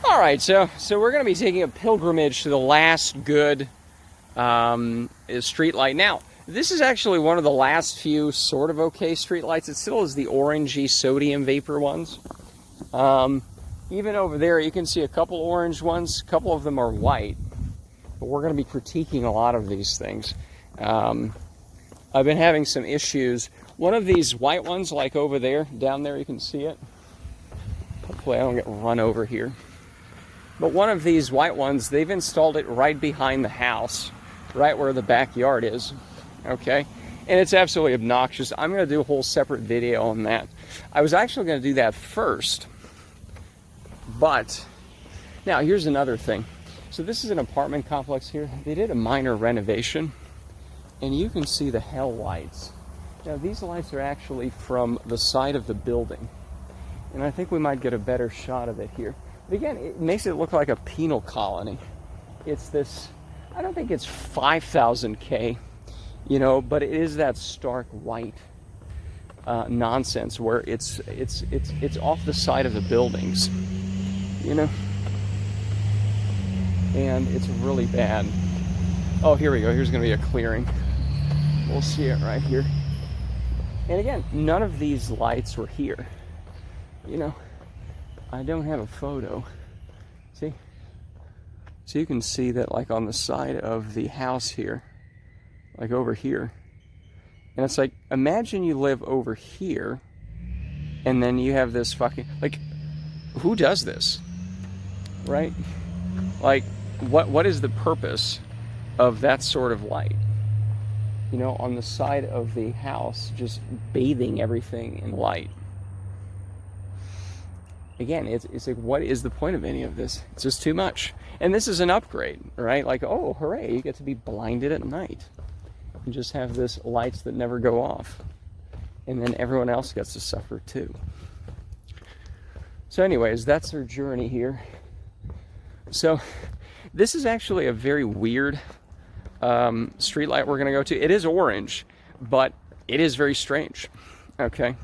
All right, so we're going to be taking a pilgrimage to the last good streetlight. Now, this is actually one of the last few sort of okay streetlights. It still is the orangey sodium vapor ones. Even over there, you can see a couple orange ones. A couple of them are white. But we're going to be critiquing a lot of these things. I've been having some issues. One of these white ones, like over there, down there, you can see it. Hopefully I don't get run over here. But one of these white ones, they've installed it right behind the house, right where the backyard is, okay? And it's absolutely obnoxious. I'm going to do a whole separate video on that. I was actually going to do that first, but now here's another thing. So this is an apartment complex here. They did a minor renovation, and you can see the hell lights. Now these lights are actually from the side of the building, and I think we might get a better shot of it here. But again, it makes it look like a penal colony. It's this, I don't think it's 5,000 K, you know, but it is that stark white nonsense where it's off the side of the buildings, you know, and it's really bad. Oh, here we go. Here's going to be a clearing. We'll see it right here. And again, none of these lights were here, you know. I don't have a photo. See? So you can see that like on the side of the house here, like over here. And it's like, imagine you live over here and then you have this fucking, like, who does this? Right? Like, what is the purpose of that sort of light? You know, on the side of the house, just bathing everything in light. Again, it's like, what is the point of any of this? It's just too much. And this is an upgrade, right? Like, oh, hooray, you get to be blinded at night. You just have this lights that never go off. And then everyone else gets to suffer too. So anyways, that's our journey here. So this is actually a very weird street light we're going to go to. It is orange, but it is very strange, okay?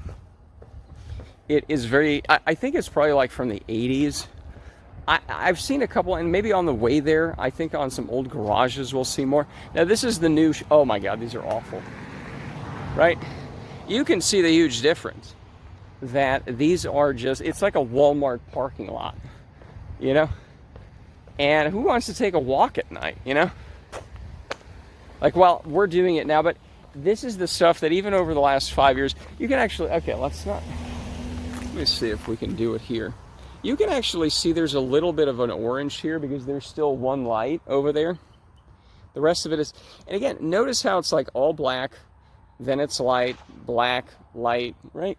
It is very, I think it's probably like from the 80s. I've seen a couple, and maybe on the way there, I think on some old garages we'll see more. Now this is the new, oh my God, these are awful, right? You can see the huge difference that these are just, it's like a Walmart parking lot, you know? And who wants to take a walk at night, you know? Like, well, we're doing it now, but this is the stuff that even over the last 5 years, you can actually, okay, let's not, let me see if we can do it here. You can actually see there's a little bit of an orange here because there's still one light over there. The rest of it is, and again, notice how it's like all black, then it's light, black, light, right?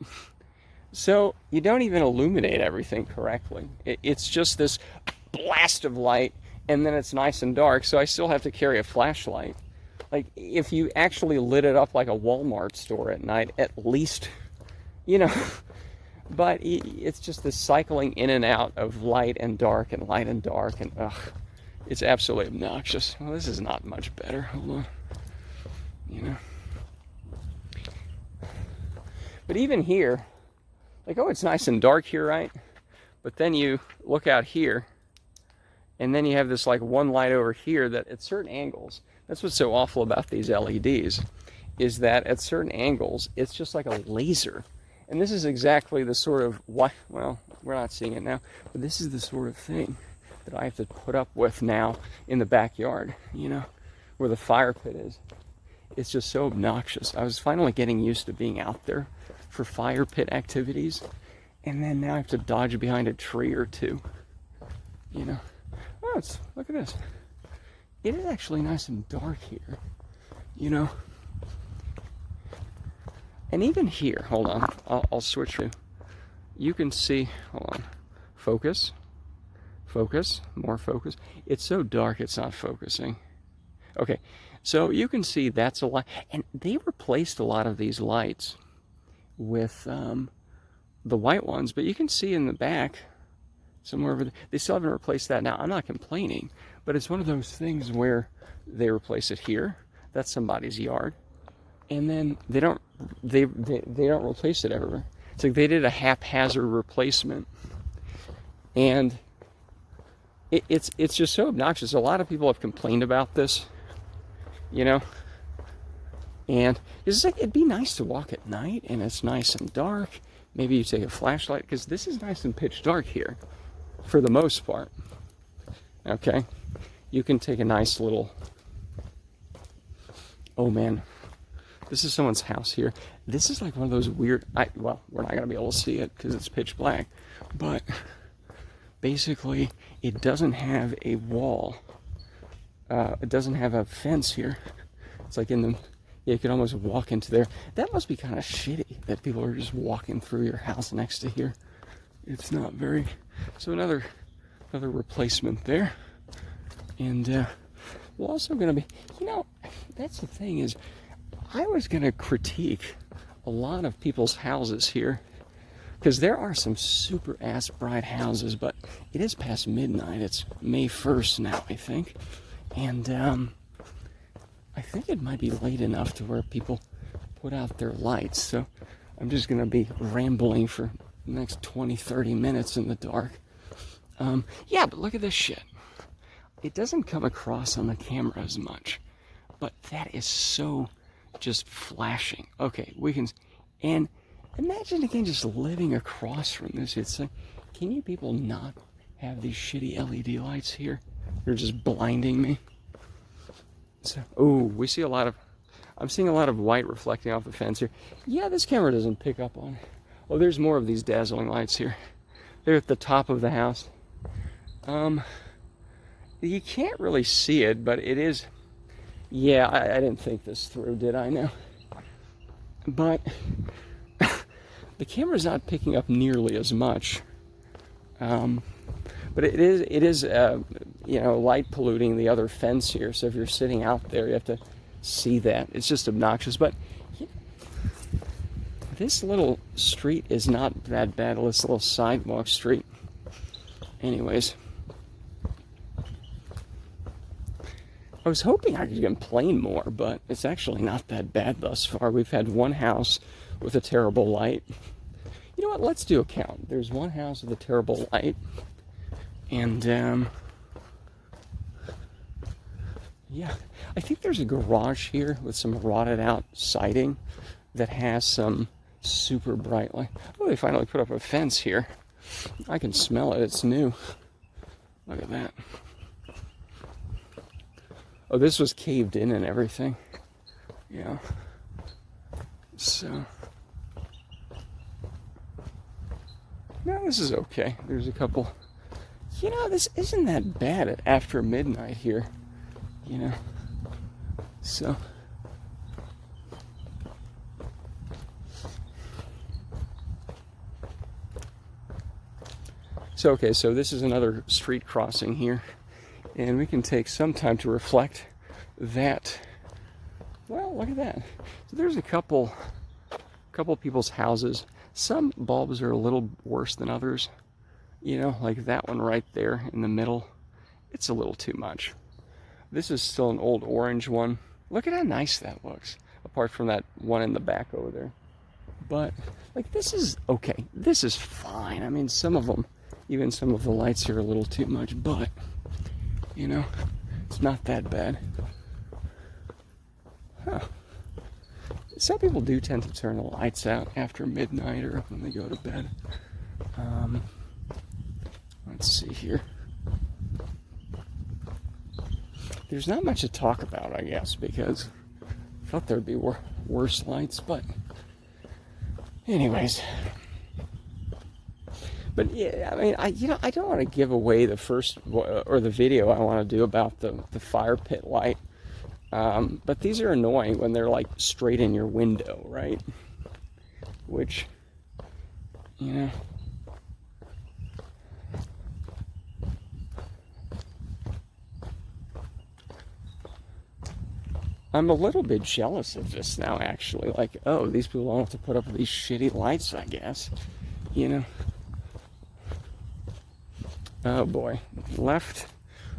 So you don't even illuminate everything correctly. It's just this blast of light, and then it's nice and dark, so I still have to carry a flashlight. Like, if you actually lit it up like a Walmart store at night, at least, you know. But it's just this cycling in and out of light and dark and light and dark, and ugh, it's absolutely obnoxious. Well, this is not much better. Hold on, you know. But even here, like, oh, it's nice and dark here, right? But then you look out here, and then you have this like one light over here that at certain angles, that's what's so awful about these LEDs, is that at certain angles, it's just like a laser. And this is exactly the sort of, well, we're not seeing it now, but this is the sort of thing that I have to put up with now in the backyard, you know, where the fire pit is. It's just so obnoxious. I was finally getting used to being out there for fire pit activities, and then now I have to dodge behind a tree or two, you know. Oh, look at this. It is actually nice and dark here, you know. And even here, hold on, I'll switch you. You can see, hold on, focus, more focus. It's so dark it's not focusing. Okay, so you can see that's a light, and they replaced a lot of these lights with the white ones, but you can see in the back, somewhere over there, they still haven't replaced that. Now, I'm not complaining, but it's one of those things where they replace it here, that's somebody's yard, and then they don't replace it everywhere. It's like they did a haphazard replacement, and it's just so obnoxious. A lot of people have complained about this, you know, and it's like it'd be nice to walk at night and it's nice and dark. Maybe you take a flashlight, because this is nice and pitch dark here for the most part. Okay, you can take a nice little, oh man, this is someone's house here. This is like one of those weird, well, we're not gonna be able to see it because it's pitch black, but basically it doesn't have a wall. It doesn't have a fence here. It's like in the, you could almost walk into there. That must be kind of shitty that people are just walking through your house next to here. It's not very, so another replacement there. And we're also going to be, you know, that's the thing is, I was going to critique a lot of people's houses here, because there are some super ass bright houses, but it is past midnight. It's May 1st now, I think. And I think it might be late enough to where people put out their lights. So I'm just going to be rambling for the next 20, 30 minutes in the dark. Yeah, but look at this shit. It doesn't come across on the camera as much, but that is so just flashing. Okay, we can, and imagine again just living across from this. It's like, can you people not have these shitty LED lights here? They're just blinding me. So, oh, we see a lot of, I'm seeing a lot of white reflecting off the fence here. Yeah, this camera doesn't pick up on it. Oh, there's more of these dazzling lights here. They're at the top of the house. You can't really see it, but it is, yeah, I didn't think this through, did I now? But the camera's not picking up nearly as much. But it is you know, light polluting the other fence here. So if you're sitting out there, you have to see that. It's just obnoxious. But you know, this little street is not that bad. This little sidewalk street. Anyways, I was hoping I could complain more, but it's actually not that bad thus far. We've had one house with a terrible light. You know what? Let's do a count. There's one house with a terrible light. And, yeah, I think there's a garage here with some rotted out siding that has some super bright light. Oh, they finally put up a fence here. I can smell it. It's new. Look at that. Oh, this was caved in and everything. Yeah. So, no, this is okay. There's a couple. You know, this isn't that bad after midnight here, you know, so. So, okay, so this is another street crossing here, and we can take some time to reflect that, well, look at that. So there's a couple people's houses. Some bulbs are a little worse than others. You know, like that one right there in the middle. It's a little too much. This is still an old orange one. Look at how nice that looks, apart from that one in the back over there. But, like, this is okay. This is fine. I mean, some of them, even some of the lights are a little too much, but, you know, it's not that bad. Huh. Some people do tend to turn the lights out after midnight or when they go to bed. Let's see here. There's not much to talk about, I guess, because I thought there'd be worse lights, but anyways. But yeah, I mean, I don't want to give away the first or the video I want to do about the fire pit light. But these are annoying when they're like straight in your window, right? Which, you know. I'm a little bit jealous of this now, actually. Like, oh, these people don't have to put up these shitty lights, I guess. You know? Oh, boy. Left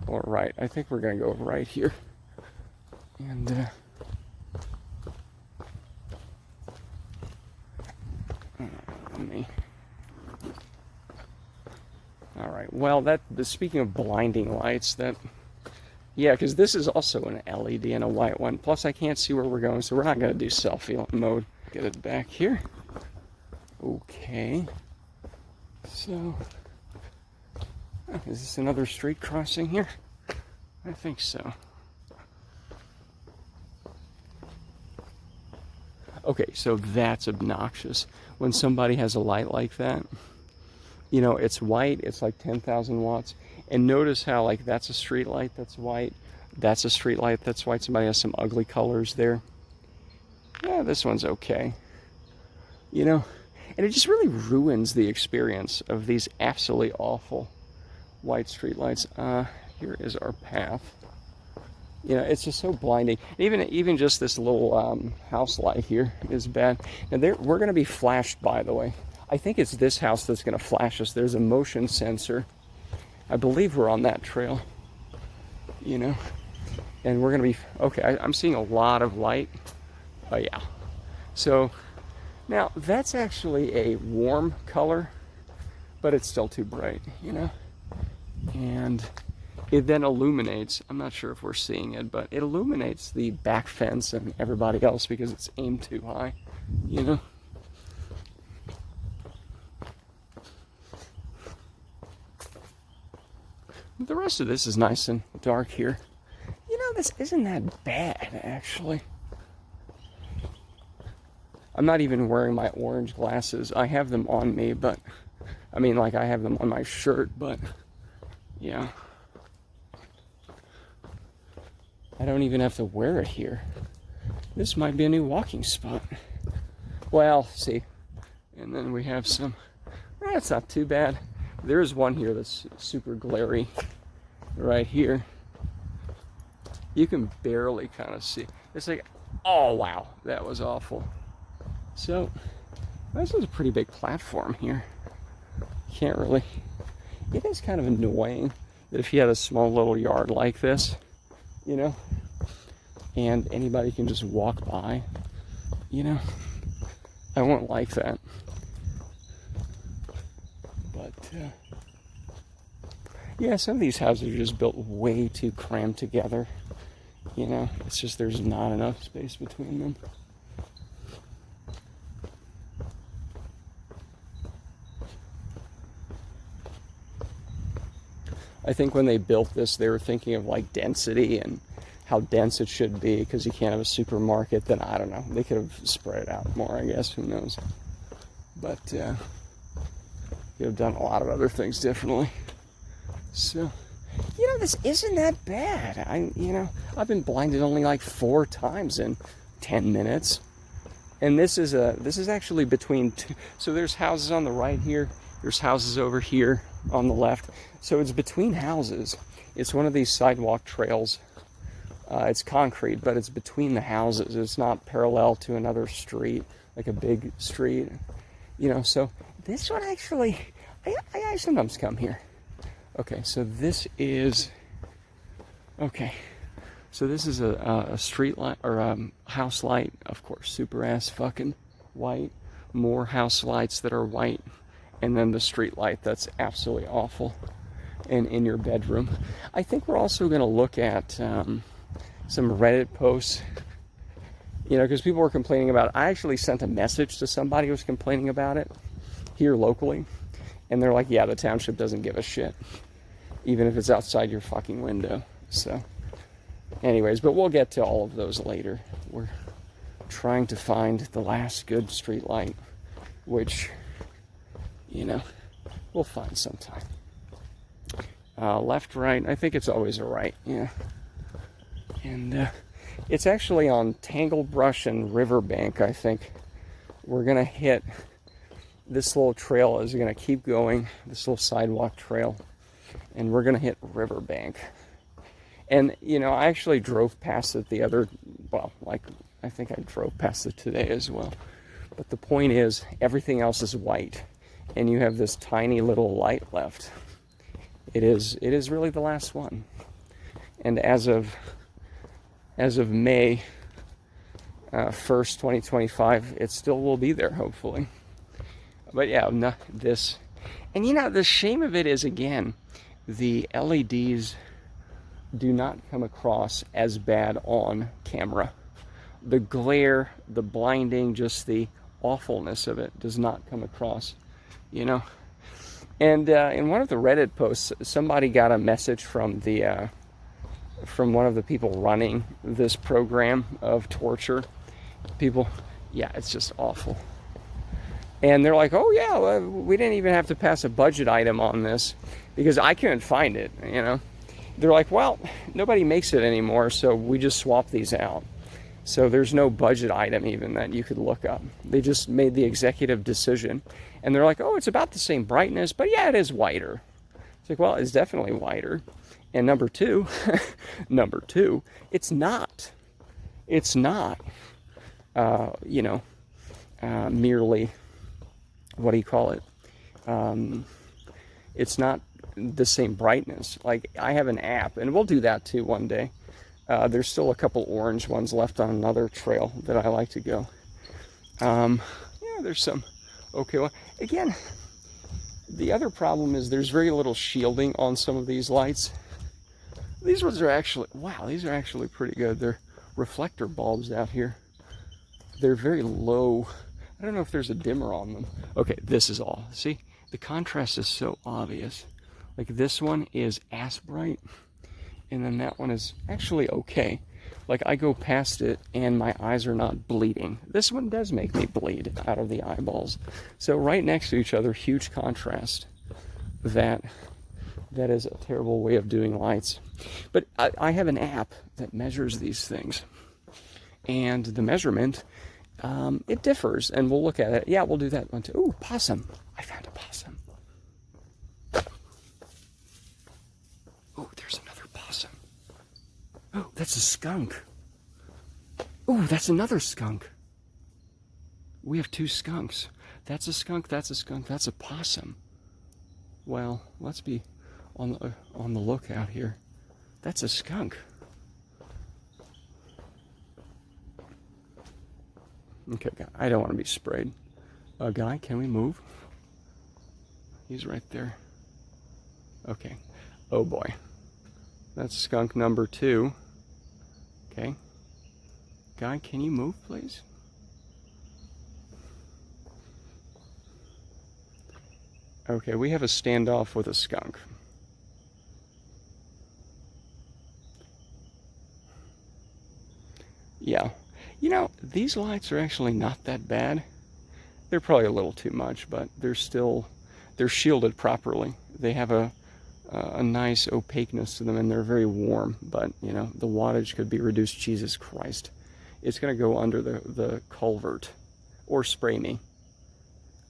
or right? I think we're going to go right here. And, let me... All right, well, speaking of blinding lights, yeah, because this is also an LED and a white one. Plus, I can't see where we're going, so we're not going to do selfie mode. Get it back here. Okay. So, is this another street crossing here? I think so. Okay, so that's obnoxious. When somebody has a light like that, you know, it's white, it's like 10,000 watts. And notice how, like, that's a street light that's white. That's a street light that's white. Somebody has some ugly colors there. Yeah, this one's okay. You know, and it just really ruins the experience of these absolutely awful white street lights. Here is our path. You know, it's just so blinding. Even just this little house light here is bad. And we're going to be flashed, by the way. I think it's this house that's going to flash us. There's a motion sensor. I believe we're on that trail, you know, and we're going to be, okay, I'm seeing a lot of light. Oh, yeah. So now that's actually a warm color, but it's still too bright, you know, and it then illuminates, I'm not sure if we're seeing it, but it illuminates the back fence and everybody else because it's aimed too high, you know. The rest of this is nice and dark here. You know, this isn't that bad, actually. I'm not even wearing my orange glasses. I have them on me, but, I mean, like, I have them on my shirt, but, yeah. I don't even have to wear it here. This might be a new walking spot. Well, see, and then we have some, it's not too bad. There is one here that's super glary right here. You can barely kind of see. It's like, oh wow, that was awful. So, this is a pretty big platform here. Can't really, it is kind of annoying that if you had a small little yard like this, you know, and anybody can just walk by, you know, I won't like that. But, yeah, some of these houses are just built way too crammed together. You know, it's just there's not enough space between them. I think when they built this, they were thinking of like density and how dense it should be because you can't have a supermarket. Then I don't know. They could have spread it out more, I guess. Who knows? But could have done a lot of other things differently. So, you know, this isn't that bad. I've been blinded only like 4 times in 10 minutes. And this is actually between two. So there's houses on the right here. There's houses over here on the left. So it's between houses. It's one of these sidewalk trails. It's concrete, but it's between the houses. It's not parallel to another street, like a big street. You know, so this one actually, I sometimes come here. Okay, so this is, okay. So this is a street light, or a house light, of course, super ass fucking white. More house lights that are white. And then the street light that's absolutely awful. And in your bedroom. I think we're also going to look at some Reddit posts. You know, because people were complaining about it. I actually sent a message to somebody who was complaining about it here locally. And they're like, yeah, the township doesn't give a shit. Even if it's outside your fucking window. So, anyways, but we'll get to all of those later. We're trying to find the last good street light. Which, you know, we'll find sometime. Left, right, I think it's always a right, yeah. And it's actually on Tangle Brush and Riverbank, I think. We're going to hit, this little trail is going to keep going, this little sidewalk trail, and we're going to hit Riverbank. And, you know, I actually drove past it I think I drove past it today as well. But the point is, everything else is white, and you have this tiny little light left. It is really the last one. And as of May 1st, 2025, it still will be there, hopefully. But yeah, this, And you know, the shame of it is, again, the LEDs do not come across as bad on camera. The glare, the blinding, just the awfulness of it does not come across, you know. And in one of the Reddit posts, somebody got a message from the from one of the people running this program of torture. People, yeah, it's just awful. And they're like, oh yeah, well, we didn't even have to pass a budget item on this because I couldn't find it, you know. They're like, well, nobody makes it anymore, so we just swap these out. So there's no budget item even that you could look up. They just made the executive decision. And they're like, oh, it's about the same brightness, but yeah, it is whiter. It's like, well, it's definitely whiter. And number two, it's not. It's not, you know, merely, what do you call it? It's not the same brightness. Like, I have an app, and we'll do that too one day. There's still a couple orange ones left on another trail that I like to go. Yeah, there's some okay one. Again, the other problem is there's very little shielding on some of these lights. These ones are actually, wow, these are actually pretty good. They're reflector bulbs out here. They're very low. I don't know if there's a dimmer on them. Okay, this is all. See, the contrast is so obvious. Like, this one is ass bright, and then that one is actually okay. Like, I go past it and my eyes are not bleeding. This one does make me bleed out of the eyeballs. So right next to each other, huge contrast. That is a terrible way of doing lights. But I have an app that measures these things. And the measurement, it differs, and we'll look at it. Yeah, we'll do that one too. Ooh, possum. I found a possum. Oh, there's another possum. Oh, that's a skunk. Oh, that's another skunk. We have two skunks. That's a skunk, that's a skunk, that's a possum. Well, let's be on the lookout here. That's a skunk. Okay, I don't want to be sprayed. Guy, can we move? He's right there. Okay. Oh boy. That's skunk number 2. Okay. Guy, can you move, please? Okay, we have a standoff with a skunk. Yeah. You know, these lights are actually not that bad. They're probably a little too much, but they're shielded properly. They have a nice opaqueness to them, and they're very warm, but, you know, the wattage could be reduced. Jesus Christ. It's going to go under the culvert, or spray me.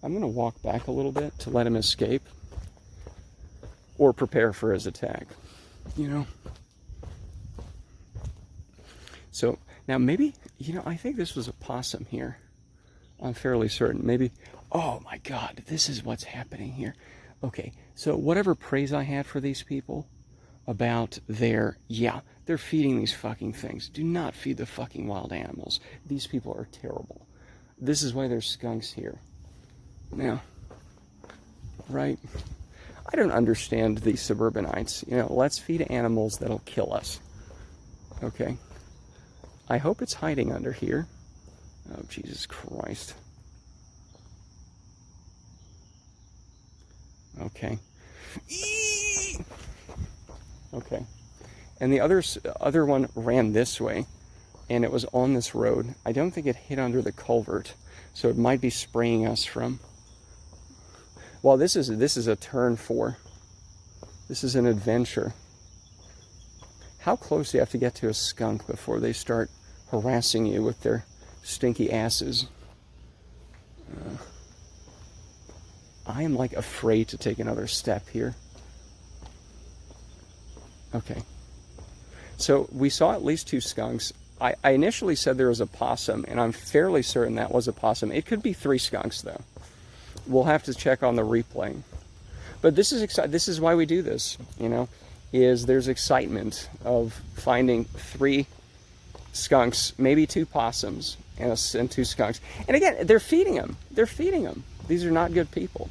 I'm going to walk back a little bit to let him escape, or prepare for his attack, you know. So, now maybe, you know, I think this was a possum here. I'm fairly certain. Maybe, oh my God, this is what's happening here. Okay, so whatever praise I had for these people about their, yeah, they're feeding these fucking things. Do not feed the fucking wild animals. These people are terrible. This is why there's skunks here. Now, right? I don't understand these suburbanites. You know, let's feed animals that'll kill us. Okay? I hope it's hiding under here. Oh, Jesus Christ. Okay. Okay. And the other one ran this way, and it was on this road. I don't think it hit under the culvert, so it might be spraying us from. Well, this is a turn 4. This is an adventure. How close do you have to get to a skunk before they start harassing you with their stinky asses? I am like afraid to take another step here. Okay. So we saw at least 2 skunks. I initially said there was a possum, and I'm fairly certain that was a possum. It could be 3 skunks, though. We'll have to check on the replay. But this is why we do this, you know, is there's excitement of finding 3 skunks, maybe 2 possums, and 2 skunks. And again, they're feeding them. They're feeding them. These are not good people.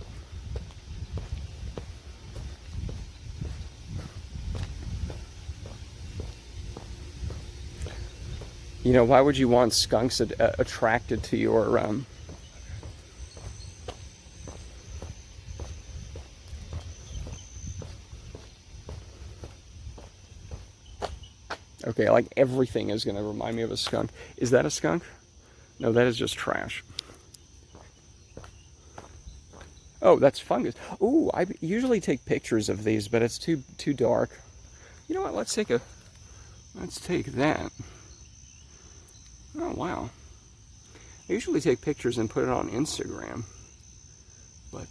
You know, why would you want skunks attracted to your okay, like everything is going to remind me of a skunk. Is that a skunk? No, that is just trash. Oh, that's fungus. Ooh, I usually take pictures of these, but it's too dark. You know what? Let's take that. Oh, wow. I usually take pictures and put it on Instagram. But,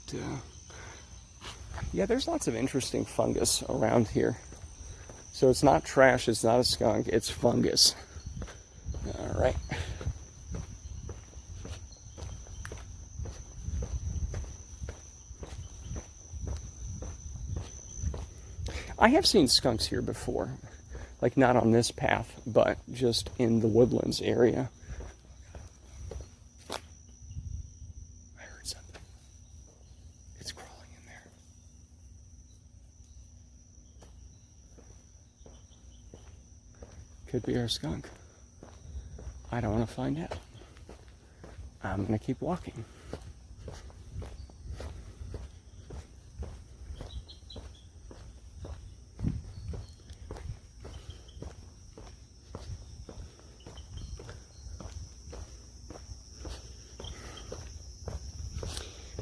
yeah, there's lots of interesting fungus around here. So it's not trash, it's not a skunk, it's fungus. All right. I have seen skunks here before. Like, not on this path, but just in the Woodlands area. I heard something. It's crawling in there. Could be our skunk. I don't want to find out. I'm going to keep walking.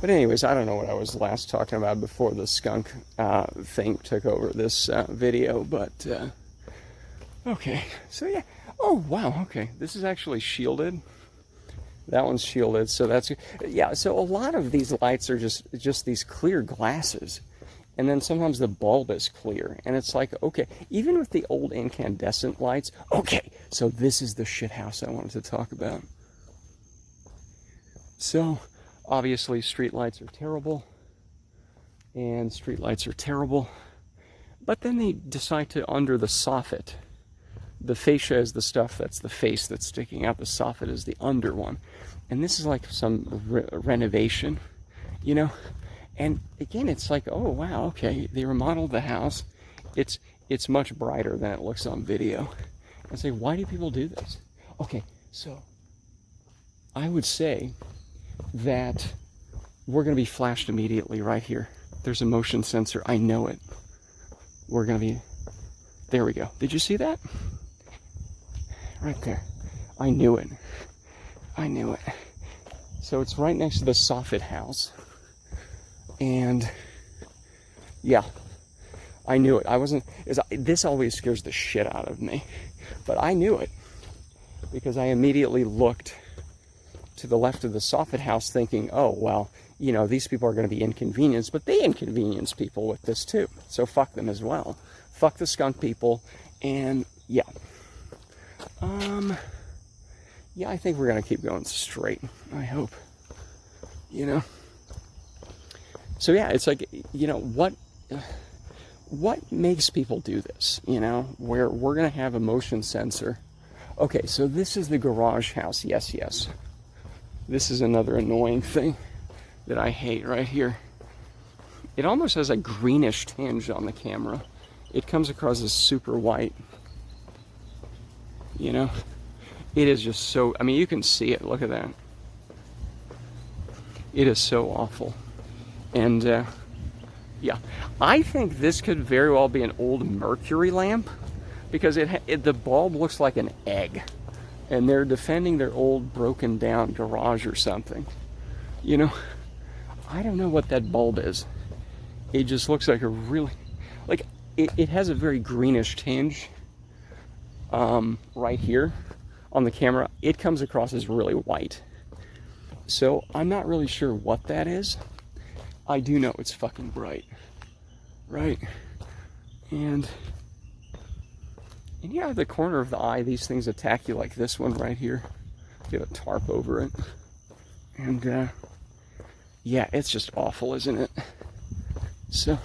But anyways, I don't know what I was last talking about before the skunk thing took over this video, but okay, so yeah. Oh, wow, okay, this is actually shielded. That one's shielded, so that's, yeah, so a lot of these lights are just these clear glasses, and then sometimes the bulb is clear, and it's like, okay, even with the old incandescent lights, okay, so this is the shit house I wanted to talk about. So, obviously, streetlights are terrible, and streetlights are terrible, but then they decide to under the soffit. The fascia is the stuff that's the face that's sticking out. The soffit is the under one. And this is like some renovation, you know? And again, it's like, oh, wow, okay, they remodeled the house. It's much brighter than it looks on video. I say, why do people do this? Okay, so I would say that we're going to be flashed immediately right here. There's a motion sensor. I know it. We're going to be... There we go. Did you see that? Right there. I knew it. I knew it. So it's right next to the soffit house. And yeah, I knew it. I wasn't... This always scares the shit out of me. But I knew it. Because I immediately looked to the left of the soffit house thinking, oh, well, you know, these people are going to be inconvenienced, but they inconvenience people with this too. So fuck them as well. Fuck the skunk people. And yeah. Yeah, I think we're going to keep going straight. I hope. You know? So yeah, it's like, you know, what makes people do this? You know, where we're going to have a motion sensor. Okay, so this is the garage house. Yes, yes. This is another annoying thing that I hate right here. It almost has a greenish tinge on the camera. It comes across as super white. You know? It is just so... I mean, you can see it. Look at that. It is so awful. And, yeah. I think this could very well be an old mercury lamp. Because the bulb looks like an egg. And they're defending their old broken down garage or something. You know? I don't know what that bulb is. It just looks like a really... Like, it has a very greenish tinge. Right here on the camera. It comes across as really white. So, I'm not really sure what that is. I do know it's fucking bright. Right? And yeah, the corner of the eye, these things attack you like this one right here. Get a tarp over it. And, yeah, it's just awful, isn't it? So,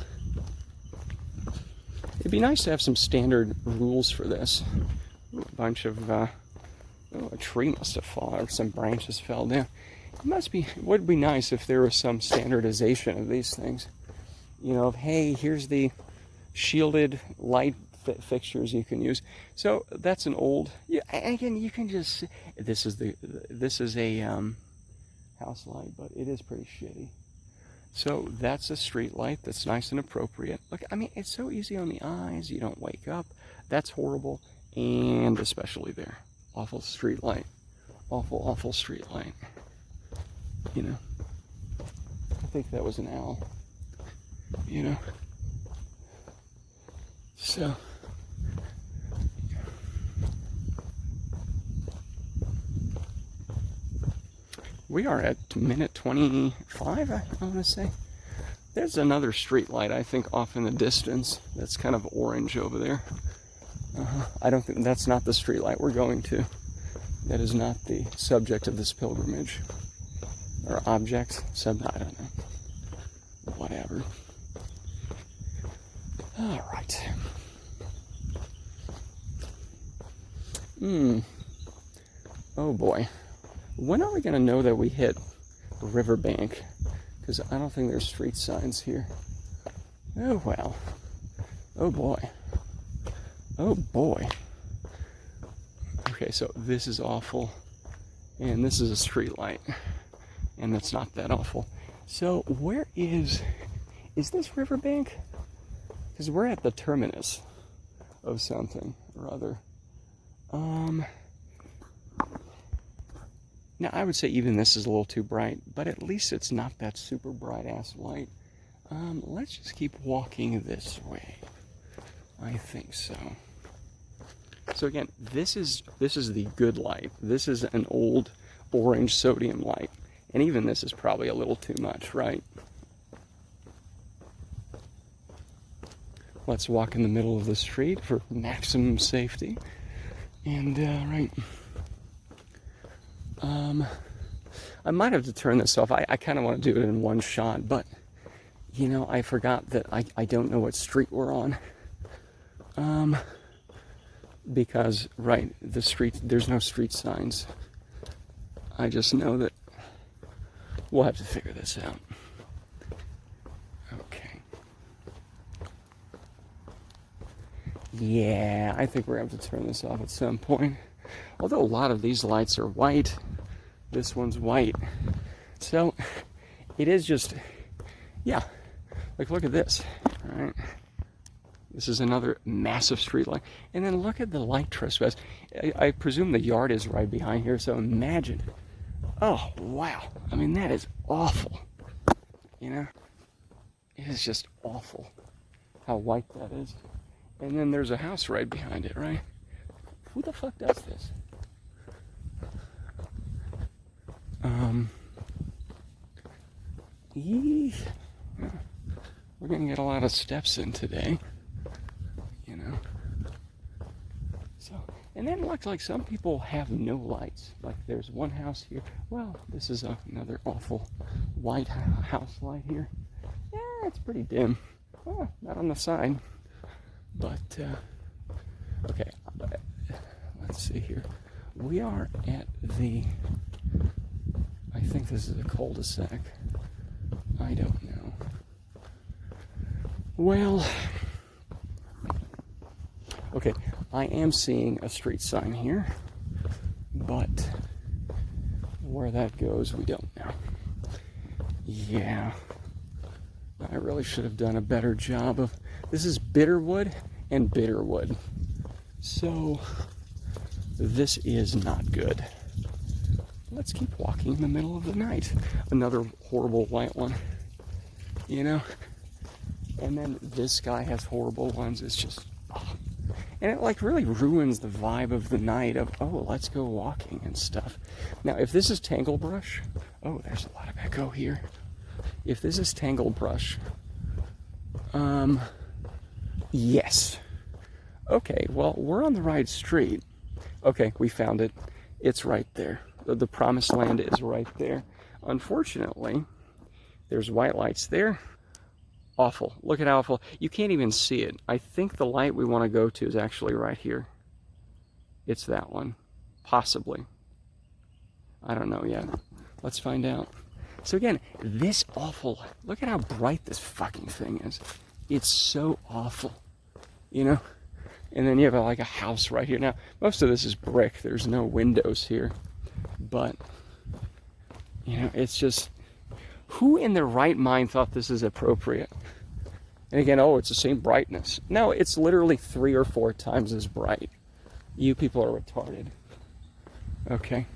it'd be nice to have some standard rules for this. A bunch of, oh, a tree must have fallen, or some branches fell down. It would be nice if there was some standardization of these things. You know, hey, here's the shielded light fixtures you can use. So that's an old, yeah, again, you can just see, this is a house light, but it is pretty shitty. So that's a street light that's nice and appropriate. Look, I mean, it's so easy on the eyes. You don't wake up. That's horrible. And especially there. Awful street light. Awful, awful street light. You know. I think that was an owl. You know. So. We are at minute 25, I want to say. There's another street light, I think, off in the distance. That's kind of orange over there. I don't think that's not the street light we're going to. That is not the subject of this pilgrimage. Or object. I don't know. Whatever. All right. Oh boy. When are we going to know that we hit a riverbank? Because I don't think there's street signs here. Oh, well. Oh, boy. Oh, boy. Okay, so this is awful. And this is a street light. And that's not that awful. So where is this riverbank? Because we're at the terminus of something or other. Now, I would say even this is a little too bright, but at least it's not that super bright-ass light. Let's just keep walking this way. I think so. So again, this is the good light. This is an old orange sodium light. And even this is probably a little too much, right? Let's walk in the middle of the street for maximum safety. And, right... I might have to turn this off. I kind of want to do it in one shot, but, you know, I forgot that I don't know what street we're on. Because, right, the street, there's no street signs. I just know that we'll have to figure this out. Okay. Yeah, I think we're going to have to turn this off at some point. Although a lot of these lights are white, this one's white. So it is just, yeah, like look at this, right? This is another massive street light. And then look at the light trespass. I presume the yard is right behind here, so imagine. Oh, wow. I mean, that is awful. You know? It is just awful how white that is. And then there's a house right behind it, right? Who the fuck does this? We're gonna get a lot of steps in today, you know. So, and then it looks like some people have no lights. Like there's one house here. Well, this is another awful white house light here. Yeah, it's pretty dim. Well, not on the side, but okay. Let's see here. We are at the, I think this is a cul-de-sac. I don't know. Well, okay, I am seeing a street sign here, but where that goes, we don't know. Yeah, I really should have done a better job of, this is Bitterwood and Bitterwood. So, this is not good. Let's keep walking in the middle of the night. Another horrible white one, you know? And then this guy has horrible ones. It's just, oh. And it like really ruins the vibe of the night of, oh, let's go walking and stuff. Now, if this is tangle brush, oh, there's a lot of echo here. If this is tangle brush, yes. Okay, well, we're on the right street. Okay, we found it. It's right there. The promised land is right there. Unfortunately, there's white lights there. Awful. Look at how awful. You can't even see it. I think the light we want to go to is actually right here. It's that one. Possibly. I don't know yet. Let's find out. So again, this awful... Look at how bright this fucking thing is. It's so awful. You know? And then you have like a house right here. Now, most of this is brick. There's no windows here. But, you know, it's just, who in their right mind thought this is appropriate? And again, oh, it's the same brightness. No, it's literally 3 or 4 times as bright. You people are retarded. Okay.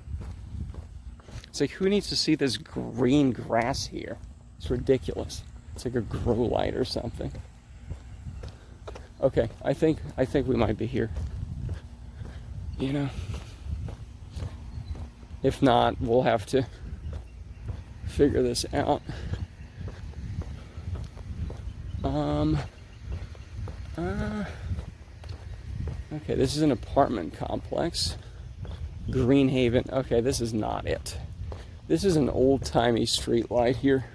It's like, who needs to see this green grass here? It's ridiculous. It's like a grow light or something. Okay, I think we might be here. You know? If not, we'll have to figure this out. Okay, this is an apartment complex. Greenhaven. Okay, this is not it. This is an old-timey street light here.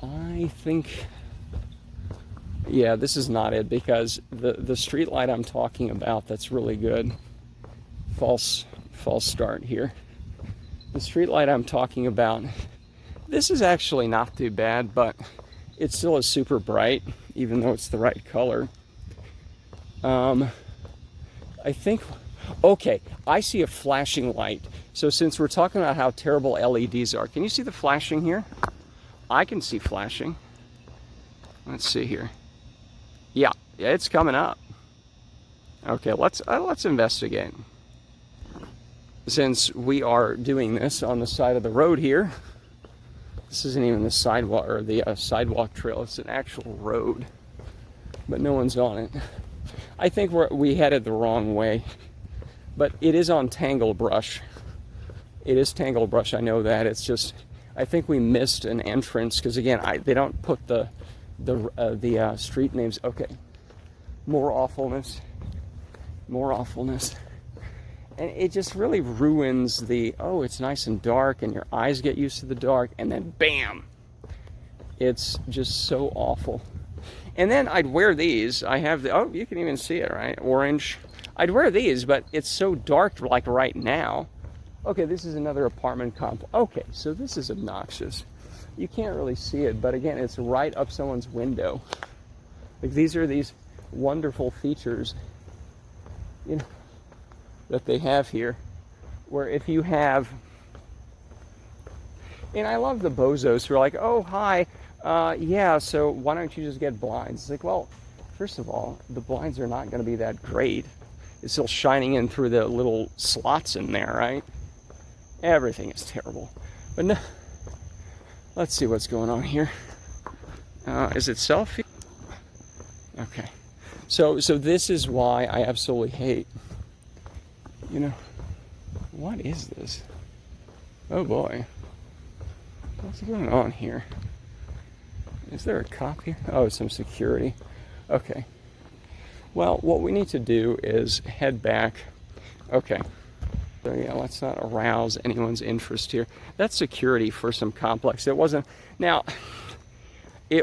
I think, yeah, this is not it, because the street light I'm talking about that's really good. False start here. The street light I'm talking about, this is actually not too bad, but it still is super bright, even though it's the right color. I think, okay, I see a flashing light. So since we're talking about how terrible LEDs are, can you see the flashing here? I can see flashing. Let's see here. Yeah, it's coming up. Okay, let's investigate. Since we are doing this on the side of the road here, this isn't even the sidewalk or the sidewalk trail. It's an actual road, but no one's on it. I think we headed the wrong way, but it is on tangle brush. It is tangle brush. I know that. It's just, I think we missed an entrance because again, they don't put the street names. Okay, more awfulness, and it just really ruins the. Oh, it's nice and dark, and your eyes get used to the dark, and then bam, it's just so awful. And then I'd wear these. I have the, oh, you can even see it, right? Orange. I'd wear these, but it's so dark like right now. Okay, this is another apartment complex. Okay, so this is obnoxious. You can't really see it, but again, it's right up someone's window. Like these are these wonderful features, you know, that they have here, where if you have, and I love the bozos who are like, oh, hi, yeah, so why don't you just get blinds? It's like, well, first of all, the blinds are not going to be that great. It's still shining in through the little slots in there, right? Everything is terrible. But no, let's see what's going on here. Is it selfie? Okay. So this is why I absolutely hate, you know, what is this? Oh boy. What's going on here? Is there a cop here? Oh, some security. Okay. Well, what we need to do is head back. Okay. So yeah, let's not arouse anyone's interest here. That's security for some complex. It wasn't. Now,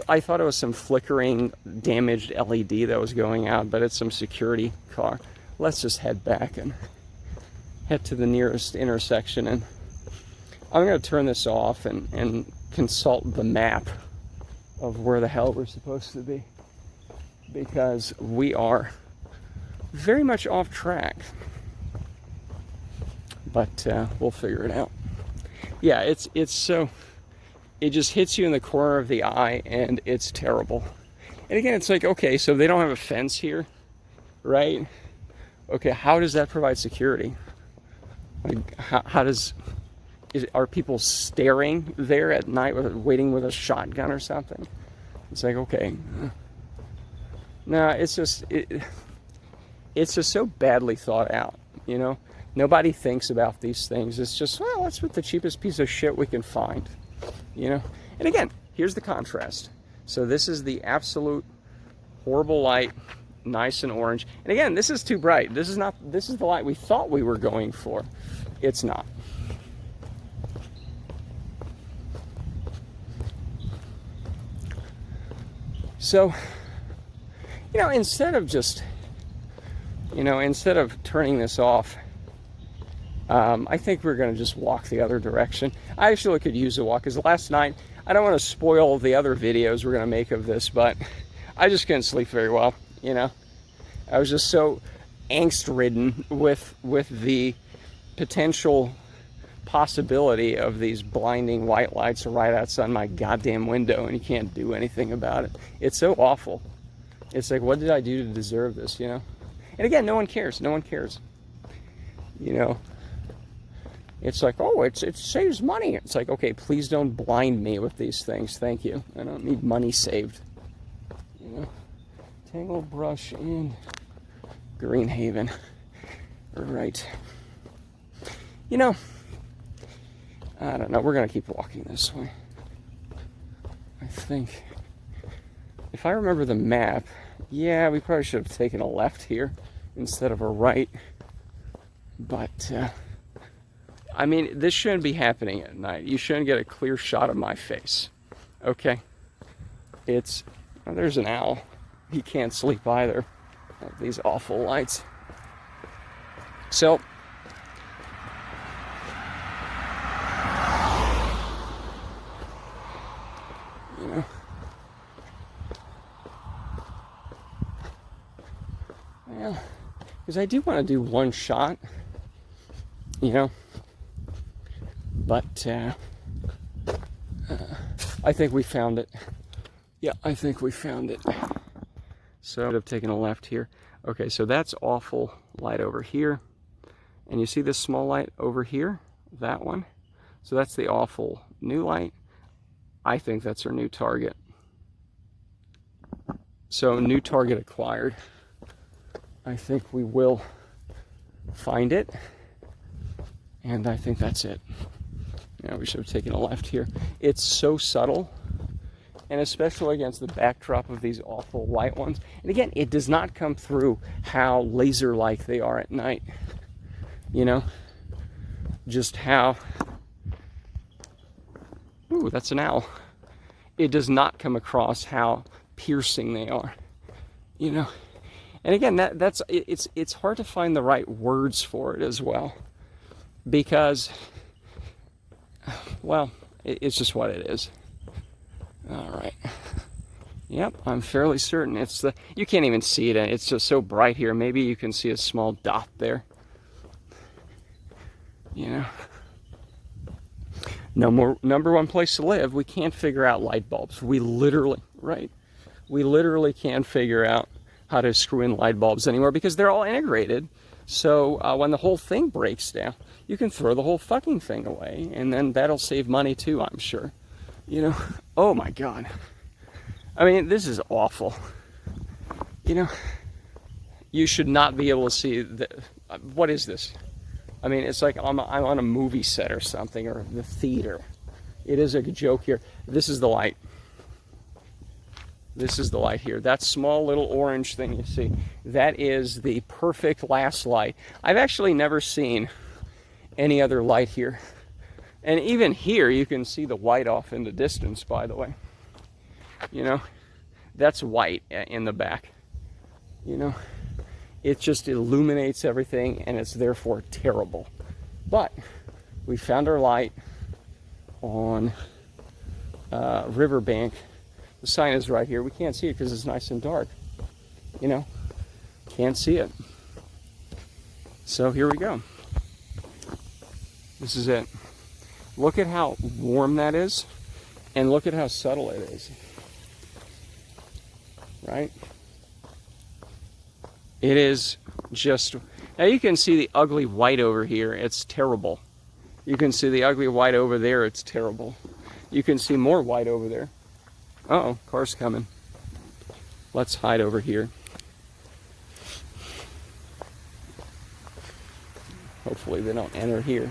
I thought it was some flickering, damaged LED that was going out, but it's some security car. Let's just head back and head to the nearest intersection. And I'm going to turn this off and consult the map of where the hell we're supposed to be, because we are very much off track. But we'll figure it out. Yeah, it's so, it just hits you in the corner of the eye, and it's terrible. And again, it's like, okay, so they don't have a fence here, right? Okay, how does that provide security? Like, how does, are people staring there at night, waiting with a shotgun or something? It's like, okay. No, it's just so badly thought out, you know? Nobody thinks about these things. It's just, well, let's put the cheapest piece of shit we can find, you know? And again, here's the contrast. So this is the absolute horrible light, nice and orange. And again, this is too bright. This is the light we thought we were going for. It's not. So, you know, instead of turning this off, I think we're going to just walk the other direction. I actually could use a walk, because last night, I don't want to spoil the other videos we're going to make of this, but I just couldn't sleep very well, you know. I was just so angst ridden with the potential possibility of these blinding white lights right outside my goddamn window, and you can't do anything about it. It's so awful. It's like, what did I do to deserve this, you know? And again, no one cares. No one cares. You know, it's like, oh, it saves money. It's like, okay, please don't blind me with these things. Thank you. I don't need money saved. You know, Tangle Brush in Greenhaven. Right. You know, I don't know. We're going to keep walking this way. I think, if I remember the map, yeah, we probably should have taken a left here instead of a right. But, I mean, this shouldn't be happening at night. You shouldn't get a clear shot of my face. Okay? It's, oh, there's an owl. He can't sleep either. These awful lights. So, you know, well, because I do want to do one shot, you know, but I think we found it. Yeah, I think we found it. So I've taken a left here. Okay, so that's awful light over here. And you see this small light over here? That one? So that's the awful new light. I think that's our new target. So new target acquired. I think we will find it. And I think that's it. Yeah, we should have taken a left here. It's so subtle. And especially against the backdrop of these awful white ones. And again, it does not come through how laser-like they are at night. You know? Just how... Ooh, that's an owl. It does not come across how piercing they are. You know? And again, it's hard to find the right words for it as well. Because, well, it's just what it is. All right. Yep, I'm fairly certain it's the... You can't even see it. It's just so bright here. Maybe you can see a small dot there. You know? No more number one place to live. We can't figure out light bulbs. We literally, right? We literally can't figure out how to screw in light bulbs anymore because they're all integrated. So when the whole thing breaks down, you can throw the whole fucking thing away. And then that'll save money too, I'm sure. You know, oh my God. I mean, this is awful. You know, you should not be able to see what is this? I mean, it's like I'm on a movie set or something, or the theater. It is a joke here. This is the light. This is the light here. That small little orange thing you see, that is the perfect last light. I've actually never seen any other light here. And even here, you can see the white off in the distance, by the way. You know, that's white in the back. You know, it just illuminates everything, and it's therefore terrible. But we found our light on Riverbank. The sign is right here. We can't see it because it's nice and dark. You know, can't see it. So here we go. This is it. Look at how warm that is, and look at how subtle it is. Right? It is just... Now you can see the ugly white over here. It's terrible. You can see the ugly white over there. It's terrible. You can see more white over there. Uh-oh, car's coming. Let's hide over here. Hopefully they don't enter here.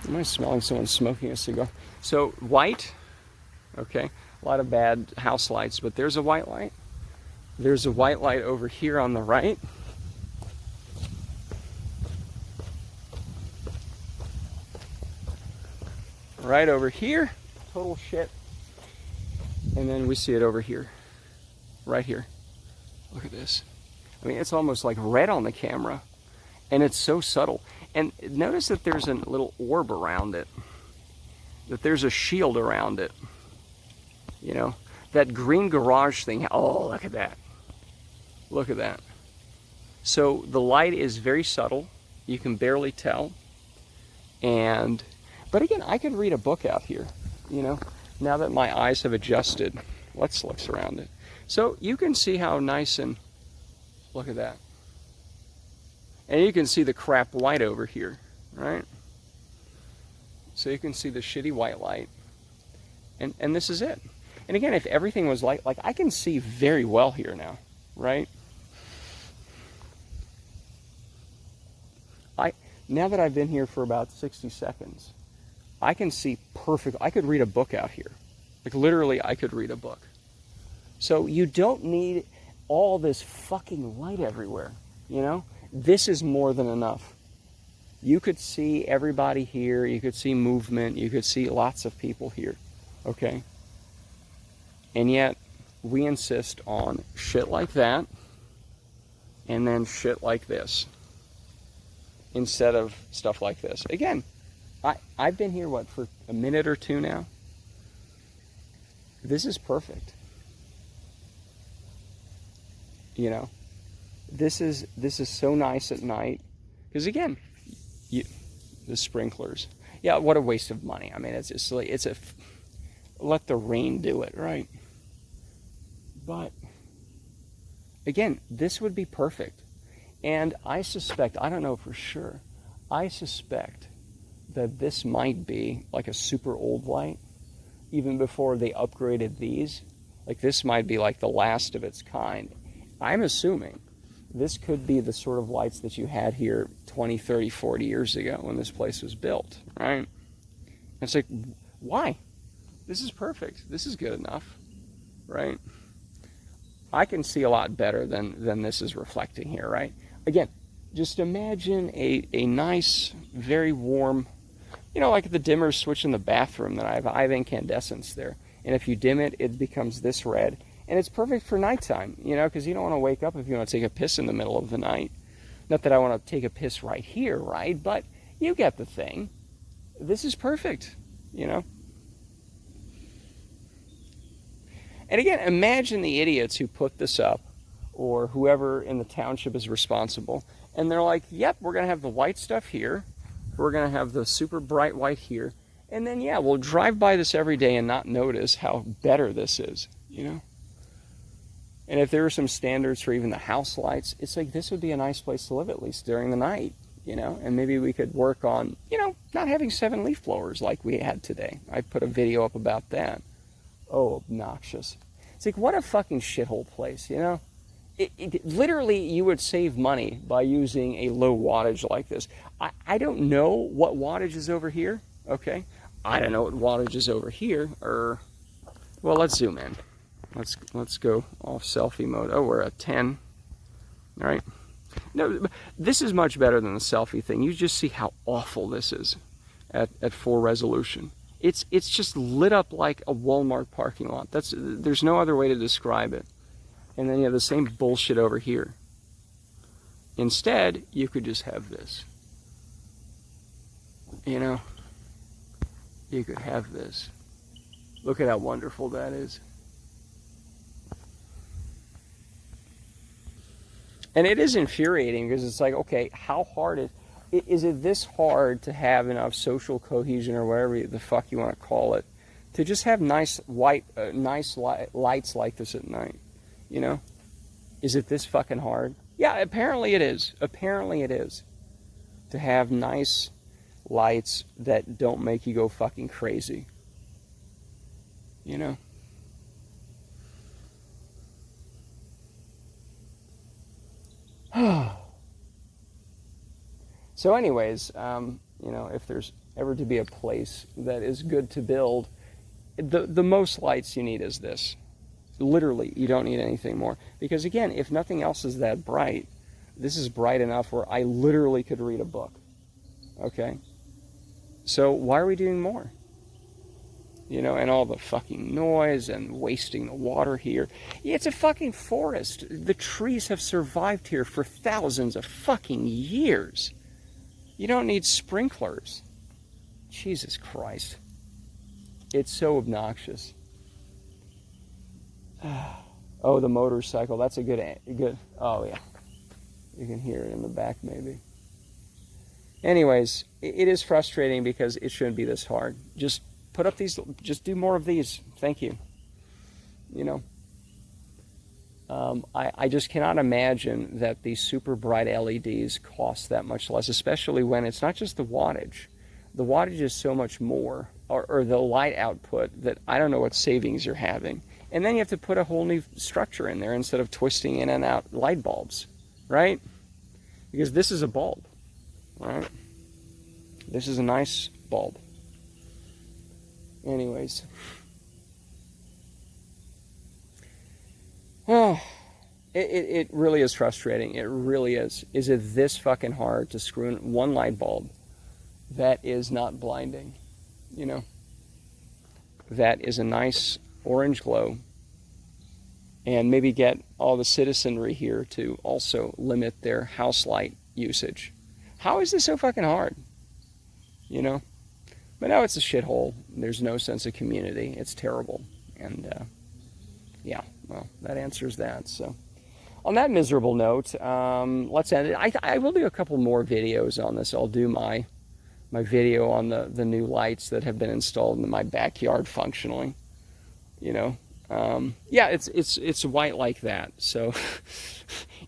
Am I smelling someone smoking a cigar? So, white, okay, a lot of bad house lights, but there's a white light. There's a white light over here on the right. Right over here, total shit. And then we see it over here, right here. Look at this. I mean, it's almost like red on the camera, and it's so subtle. And notice that there's a little orb around it, that there's a shield around it. You know, that green garage thing, oh, look at that. Look at that. So the light is very subtle. You can barely tell. But again, I could read a book out here, you know, now that my eyes have adjusted. Let's look around it. So you can see how nice and, look at that. And you can see the crap white over here, right? So you can see the shitty white light. And this is it. And again, if everything was like I can see very well here now, right? Now that I've been here for about 60 seconds, I can see perfect. I could read a book out here. Like literally, I could read a book. So you don't need all this fucking light everywhere, you know? This is more than enough. You could see everybody here. You could see movement. You could see lots of people here, okay? And yet, we insist on shit like that and then shit like this instead of stuff like this. Again, I've been here, what, for a minute or two now? This is perfect. You know, this is so nice at night. Because again, the sprinklers. Yeah, what a waste of money. I mean, it's just like, let the rain do it, right? But again, this would be perfect. And I suspect, I don't know for sure, I suspect that this might be like a super old light, even before they upgraded these. Like this might be like the last of its kind. I'm assuming this could be the sort of lights that you had here 20, 30, 40 years ago when this place was built, right? And it's like, why? This is perfect. This is good enough, right? I can see a lot better than this is reflecting here, right? Again, just imagine a nice, very warm, you know, like the dimmer switch in the bathroom that I have incandescence there. And if you dim it, it becomes this red. And it's perfect for nighttime, you know, because you don't want to wake up if you want to take a piss in the middle of the night. Not that I want to take a piss right here, right? But you get the thing. This is perfect, you know. And again, imagine the idiots who put this up, or whoever in the township is responsible, and they're like, yep, we're going to have the white stuff here, we're going to have the super bright white here, and then, yeah, we'll drive by this every day and not notice how better this is, you know? And if there were some standards for even the house lights, it's like this would be a nice place to live, at least during the night, you know? And maybe we could work on, you know, not having 7 leaf blowers like we had today. I put a video up about that. Oh, obnoxious. It's like, what a fucking shithole place, you know? Literally, you would save money by using a low wattage like this. I don't know what wattage is over here, okay? I don't know what wattage is over here, well, let's zoom in. Let's go off selfie mode. Oh, we're at 10, all right? No, this is much better than the selfie thing. You just see how awful this is at full resolution. It's just lit up like a Walmart parking lot. There's no other way to describe it. And then you have the same bullshit over here. Instead, you could just have this. You know? You could have this. Look at how wonderful that is. And it is infuriating because it's like, okay, how hard is it this hard to have enough social cohesion or whatever the fuck you want to call it, to just have nice white, lights like this at night? You know, is it this fucking hard? Yeah, apparently it is. Apparently it is. To have nice lights that don't make you go fucking crazy. You know? So anyways, you know, if there's ever to be a place that is good to build, the most lights you need is this. Literally, you don't need anything more. Because again, if nothing else is that bright, this is bright enough where I literally could read a book. Okay? So why are we doing more? You know, and all the fucking noise and wasting the water here. Yeah, it's a fucking forest. The trees have survived here for thousands of fucking years. You don't need sprinklers. Jesus Christ. It's so obnoxious. Oh, the motorcycle. That's a good. Oh yeah, you can hear it in the back maybe. Anyways, it is frustrating because it shouldn't be this hard. Just put up these. Just do more of these. Thank you. You know. I just cannot imagine that these super bright LEDs cost that much less, especially when it's not just the wattage. The wattage is so much more, or the light output, that I don't know what savings you're having. And then you have to put a whole new structure in there instead of twisting in and out light bulbs, right? Because this is a bulb, right? This is a nice bulb. Anyways. Oh, it really is frustrating. It really is. Is it this fucking hard to screw in one light bulb that is not blinding? You know, that is a nice orange glow, and maybe get all the citizenry here to also limit their house light usage. How is this so fucking hard? You know? But no, it's a shithole. There's no sense of community. It's terrible. And, yeah, well, that answers that. So, on that miserable note, let's end it. I will do a couple more videos on this. I'll do my video on the new lights that have been installed in my backyard functionally. You know, yeah, it's white like that. So,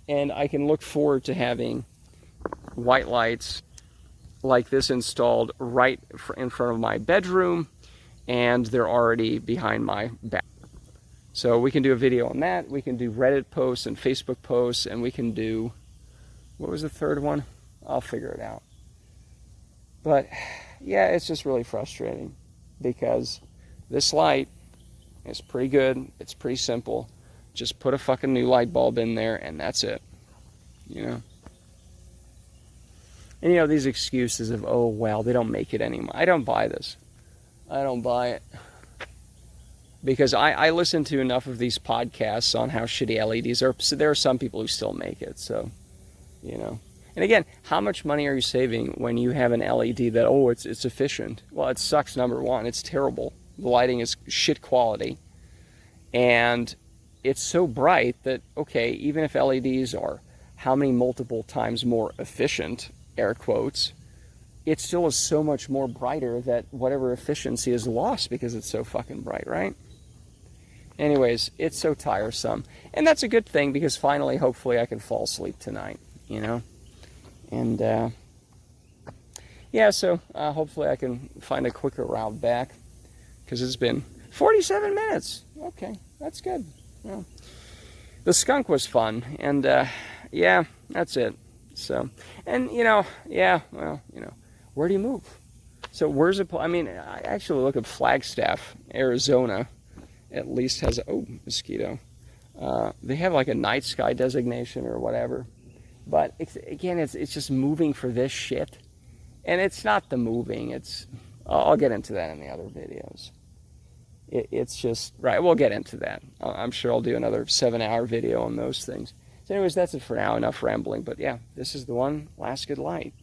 and I can look forward to having white lights like this installed right in front of my bedroom, and they're already behind my back. So we can do a video on that. We can do Reddit posts and Facebook posts, and we can do, what was the third one? I'll figure it out. But yeah, it's just really frustrating because this light is pretty good. It's pretty simple. Just put a fucking new light bulb in there and that's it. You know? And you know, these excuses of, oh, well, they don't make it anymore. I don't buy this. I don't buy it. Because I listen to enough of these podcasts on how shitty LEDs are. So there are some people who still make it. So, you know. And again, how much money are you saving when you have an LED that, oh, it's efficient? Well, it sucks, number one. It's terrible. The lighting is shit quality. And it's so bright that, okay, even if LEDs are how many multiple times more efficient, air quotes, it still is so much more brighter that whatever efficiency is lost because it's so fucking bright, right? Anyways, it's so tiresome. And that's a good thing because finally, hopefully, I can fall asleep tonight, you know? And, yeah, so hopefully I can find a quicker route back because it's been 47 minutes. Okay, that's good. Yeah. The skunk was fun, and, yeah, that's it. So, and, you know, yeah, well, you know, where do you move? So where's it? I mean, I actually look at Flagstaff, Arizona, at least has, oh, mosquito. They have like a night sky designation or whatever. But again, it's just moving for this shit. And it's not the moving, it's, I'll get into that in the other videos. It's just, right, we'll get into that. I'm sure I'll do another 7-hour video on those things. So anyways, that's it for now, enough rambling. But yeah, this is the one last good light.